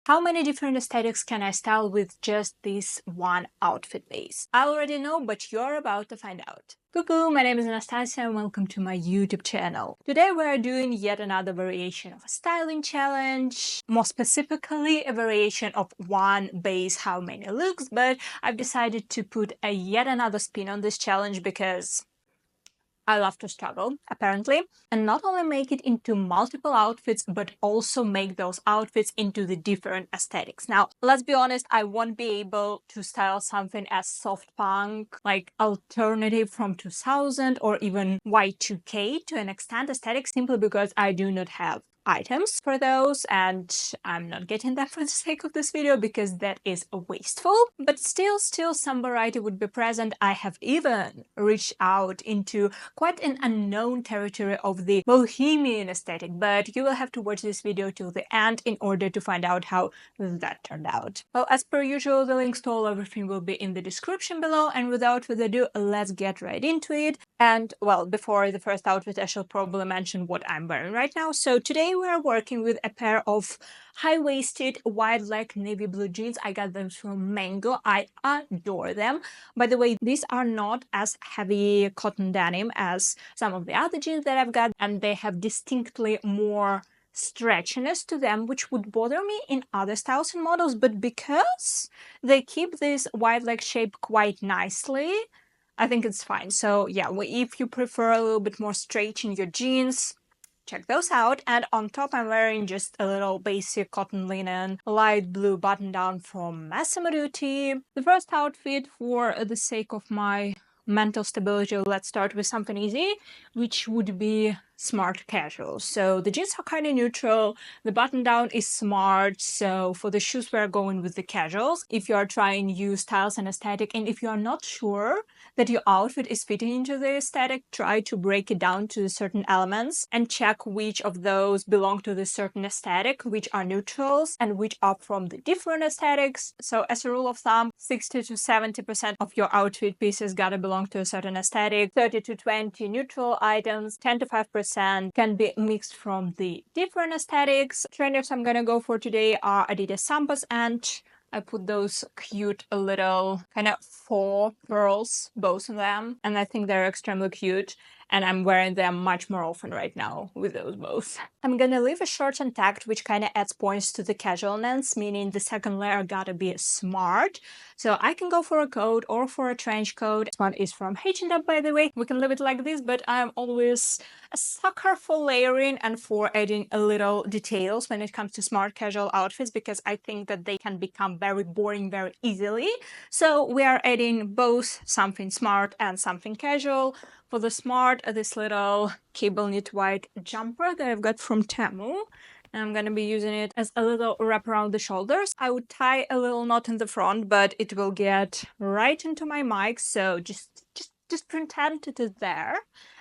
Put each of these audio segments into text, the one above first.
How many different aesthetics can I style with just this one outfit base? I already know, but you're about to find out. Cuckoo, my name is Anastasiia and welcome to my YouTube channel. Today we are doing yet another variation of a styling challenge, more specifically a variation of one base how many looks, but I've decided to put a yet another spin on this challenge because I love to struggle, apparently, and not only make it into multiple outfits, but also make those outfits into the different aesthetics. Now, let's be honest, I won't be able to style something as soft punk, like alternative from 2000 or even Y2K to an extent aesthetic, simply because I do not have items for those, and I'm not getting that for the sake of this video because that is wasteful, but still some variety would be present. I have even reached out into quite an unknown territory of the bohemian aesthetic, but you will have to watch this video till the end in order to find out how that turned out. Well, as per usual, the links to everything will be in the description below, and without further ado, let's get right into it. And well, before the first outfit, I shall probably mention what I'm wearing right now. So today we are working with a pair of high-waisted wide leg navy blue jeans. I got them from Mango. I adore them. By the way, these are not as heavy cotton denim as some of the other jeans that I've got, and they have distinctly more stretchiness to them, which would bother me in other styles and models, but because they keep this wide leg shape quite nicely, I think it's fine. So yeah, if you prefer a little bit more stretch in your jeans, check those out. And on top, I'm wearing just a little basic cotton linen light blue button down from Massimo Dutti. The first outfit, for the sake of my mental stability, let's start with something easy, which would be smart casual. So the jeans are kind of neutral, the button down is smart, so for the shoes we're going with the casuals. If you are trying new styles and aesthetic, and if you are not sure that your outfit is fitting into the aesthetic, try to break it down to certain elements and check which of those belong to the certain aesthetic, which are neutrals and which are from the different aesthetics. So as a rule of thumb, 60 to 70% of your outfit pieces gotta belong to a certain aesthetic, 30 to 20 neutral items, 10 to 5% can be mixed from the different aesthetics. Trainers I'm gonna go for today are Adidas Sambas, and I put those cute little kind of faux pearls, both of them, and I think they're extremely cute, and I'm wearing them much more often right now with those both. I'm gonna leave a short intact, which kind of adds points to the casualness, meaning the second layer gotta be smart. So I can go for a coat or for a trench coat. This one is from H&M, by the way. We can leave it like this, but I'm always a sucker for layering and for adding a little details when it comes to smart casual outfits, because I think that they can become very boring very easily. So we are adding both something smart and something casual. For the smart, this little cable knit white jumper that I've got from Temu. And I'm gonna be using it as a little wrap around the shoulders. I would tie a little knot in the front, but it will get right into my mic, so just pretend it is there.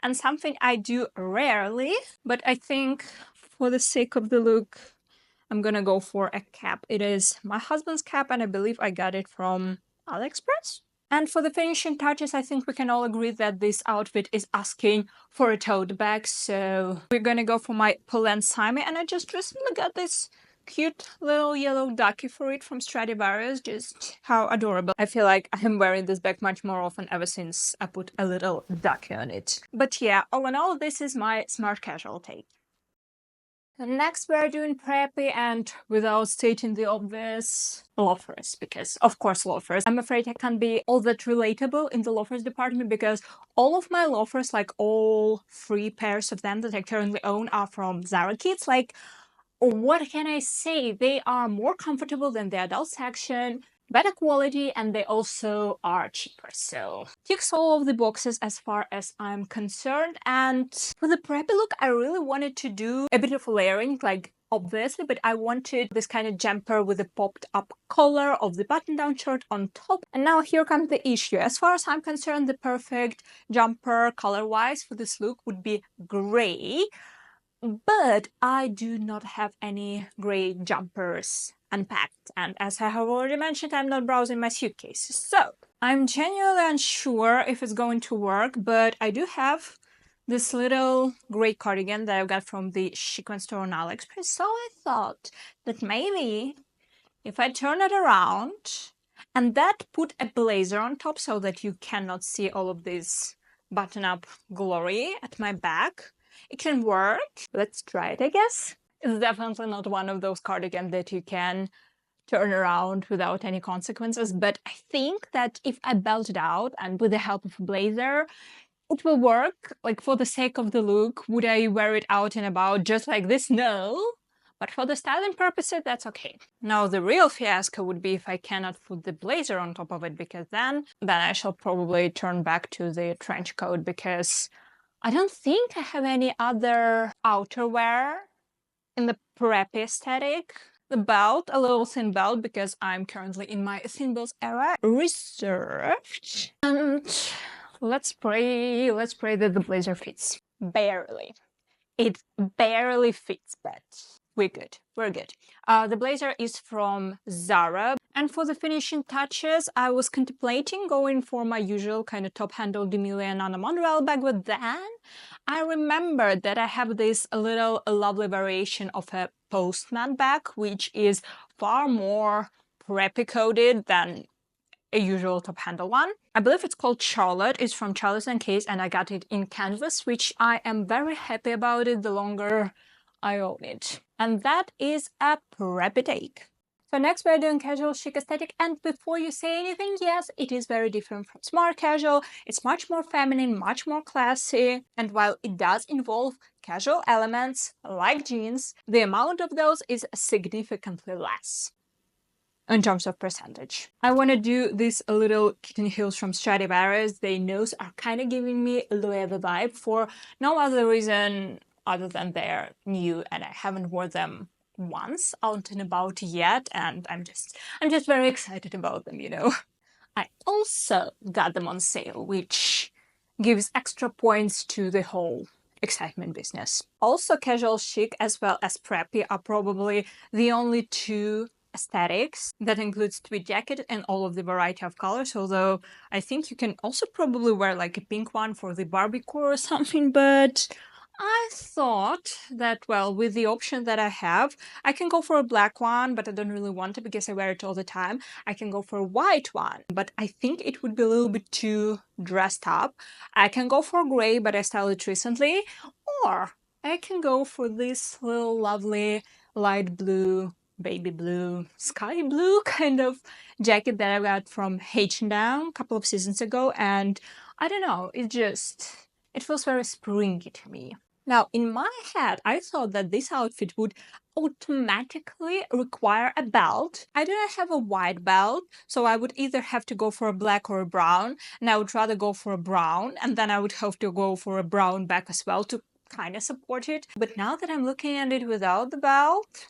And something I do rarely, but I think for the sake of the look, I'm gonna go for a cap. It is my husband's cap, and I believe I got it from AliExpress. And for the finishing touches, I think we can all agree that this outfit is asking for a tote bag. So we're gonna go for my Polene Cyme, and I just recently got this cute little yellow ducky for it from Stradivarius. Just how adorable. I feel like I'm wearing this bag much more often ever since I put a little ducky on it. But yeah, all in all, this is my smart casual take. Next, we're doing preppy, and without stating the obvious, loafers, because of course loafers. I'm afraid I can't be all that relatable in the loafers department because all of my loafers, like all 3 pairs of them that I currently own, are from Zara Kids. Like, what can I say? They are more comfortable than the adult section, better quality, and they also are cheaper. So ticks all of the boxes as far as I'm concerned. And for the preppy look, I really wanted to do a bit of layering, like obviously, but I wanted this kind of jumper with a popped up collar of the button down shirt on top. And now here comes the issue. As far as I'm concerned, the perfect jumper color wise for this look would be gray, but I do not have any gray jumpers unpacked, and as I have already mentioned, I'm not browsing my suitcase, so I'm genuinely unsure if it's going to work. But I do have this little gray cardigan that I got from the Chic Ven store on AliExpress, so I thought that maybe if I turn it around and that put a blazer on top so that you cannot see all of this button-up glory at my back, it can work. Let's try it, I guess. It's definitely not one of those cardigans that you can turn around without any consequences, but I think that if I belt it out and with the help of a blazer, it will work. Like, for the sake of the look, would I wear it out and about just like this? No. But for the styling purposes, that's okay. Now, the real fiasco would be if I cannot put the blazer on top of it, because then I shall probably turn back to the trench coat, because I don't think I have any other outerwear in the preppy aesthetic. The belt, a little thin belt, because I'm currently in my thin belts era, reserved. And let's pray that the blazer fits. Barely. It barely fits, but we're good. We're good. The blazer is from Zara. And for the finishing touches, I was contemplating going for my usual kind of top-handle Demi-Leigh and Anna Monreal bag, but then I remembered that I have this little lovely variation of a postman bag, which is far more preppy coded than a usual top-handle one. I believe it's called Charlotte. It's from Charles&Keith, and I got it in canvas, which I am very happy about it the longer I own it. And that is a preppy take. So next we're doing casual chic aesthetic, and before you say anything, yes, it is very different from smart casual. It's much more feminine, much more classy, and while it does involve casual elements like jeans, the amount of those is significantly less in terms of percentage. I want to do these little kitten heels from Stradivarius. Their nose are kind of giving me a Loewe vibe for no other reason other than they're new and I haven't worn them once out and about yet, and I'm just very excited about them, you know. I also got them on sale, which gives extra points to the whole excitement business. Also, casual chic as well as preppy are probably the only two aesthetics that includes tweed jacket and all of the variety of colors, although I think you can also probably wear like a pink one for the barbecue or something, but I thought that, well, with the option that I have, I can go for a black one, but I don't really want it because I wear it all the time. I can go for a white one, but I think it would be a little bit too dressed up. I can go for gray, but I styled it recently, or I can go for this little lovely light blue, baby blue, sky blue kind of jacket that I got from H&M a couple of seasons ago, and I don't know, it feels very springy to me. Now, in my head, I thought that this outfit would automatically require a belt. I do not have a white belt, so I would either have to go for a black or a brown, and I would rather go for a brown, and then I would have to go for a brown back as well to kind of support it. But now that I'm looking at it without the belt,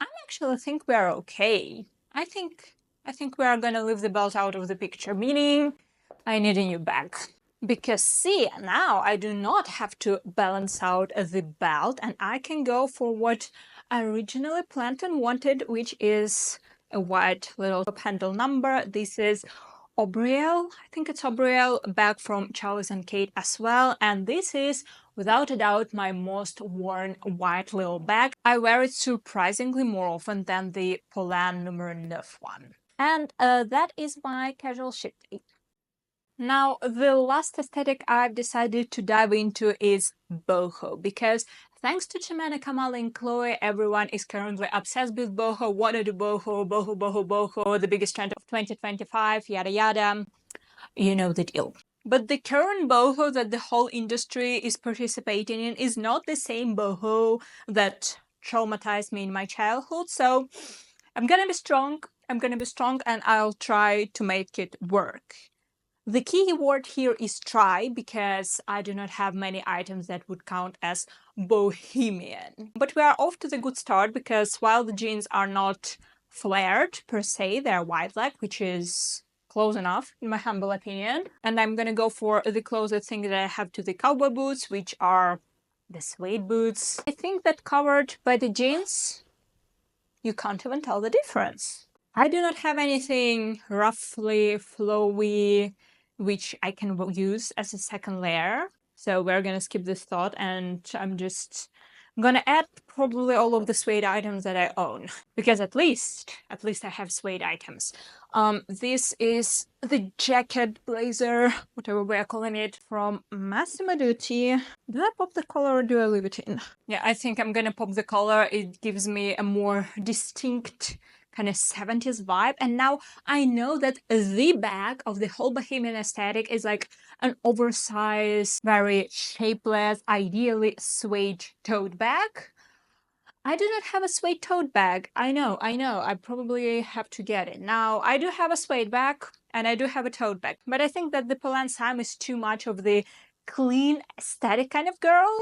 I actually think we're okay. I think we are gonna leave the belt out of the picture, meaning I need a new bag. Because see, now I do not have to balance out the belt, and I can go for what I originally planned and wanted, which is a white little handle number. This is Aubrielle, I think it's Aubrielle, bag from Charles&Keith as well, and this is without a doubt my most worn white little bag. I wear it surprisingly more often than the Polene number 9 one. And that is my casual chic take. Now, the last aesthetic I've decided to dive into is boho, because thanks to Chimene, Kamal, and Chloe, everyone is currently obsessed with boho. What are the boho, boho, the biggest trend of 2025, yada yada. You know the deal. But the current boho that the whole industry is participating in is not the same boho that traumatized me in my childhood, so I'm gonna be strong, and I'll try to make it work. The key word here is try, because I do not have many items that would count as bohemian. But we are off to the good start, because while the jeans are not flared per se, they're wide leg, which is close enough in my humble opinion. And I'm gonna go for the closest thing that I have to the cowboy boots, which are the suede boots. I think that covered by the jeans, you can't even tell the difference. I do not have anything roughly flowy which I can use as a second layer, so we're gonna skip this thought, and I'm just I'm gonna add probably all of the suede items that I own, because at least I have suede items. This is the jacket blazer, whatever we're calling it, from Massimo Dutti. Do I pop the collar or do I leave it in? Yeah, I think I'm gonna pop the collar. It gives me a more distinct kind of 70s vibe. And now I know that the bag of the whole bohemian aesthetic is like an oversized, very shapeless, ideally suede tote bag. I do not have a suede tote bag. I know. I probably have to get it. Now, I do have a suede bag and I do have a tote bag, but I think that the Polene Cyme is too much of the clean aesthetic kind of girl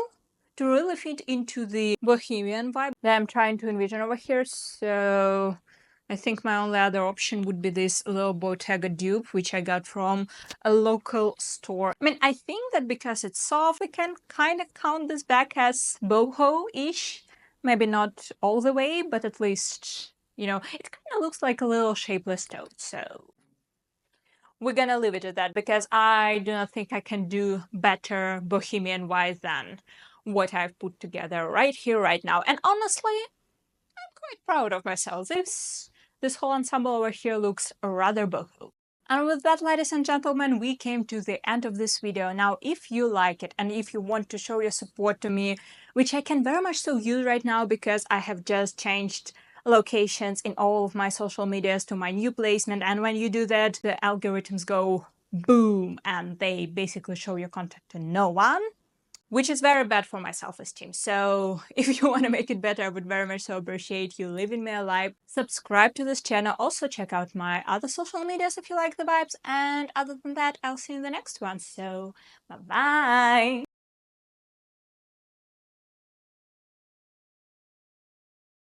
to really fit into the bohemian vibe that I'm trying to envision over here. So I think my only other option would be this little Bottega dupe, which I got from a local store. I mean, I think that because it's soft, we can kind of count this bag as boho-ish. Maybe not all the way, but at least, you know, it kind of looks like a little shapeless tote, so we're gonna leave it at that, because I do not think I can do better bohemian-wise than what I've put together right here, right now. And honestly, I'm quite proud of myself. This whole ensemble over here looks rather boho. And with that, ladies and gentlemen, we came to the end of this video. Now, if you like it and if you want to show your support to me, which I can very much so use right now because I have just changed locations in all of my social medias to my new placement, and when you do that, the algorithms go boom and they basically show your content to no one, which is very bad for my self-esteem. So if you want to make it better, I would very much so appreciate you leaving me a like, subscribe to this channel, also check out my other social medias if you like the vibes, and other than that, I'll see you in the next one. So bye-bye!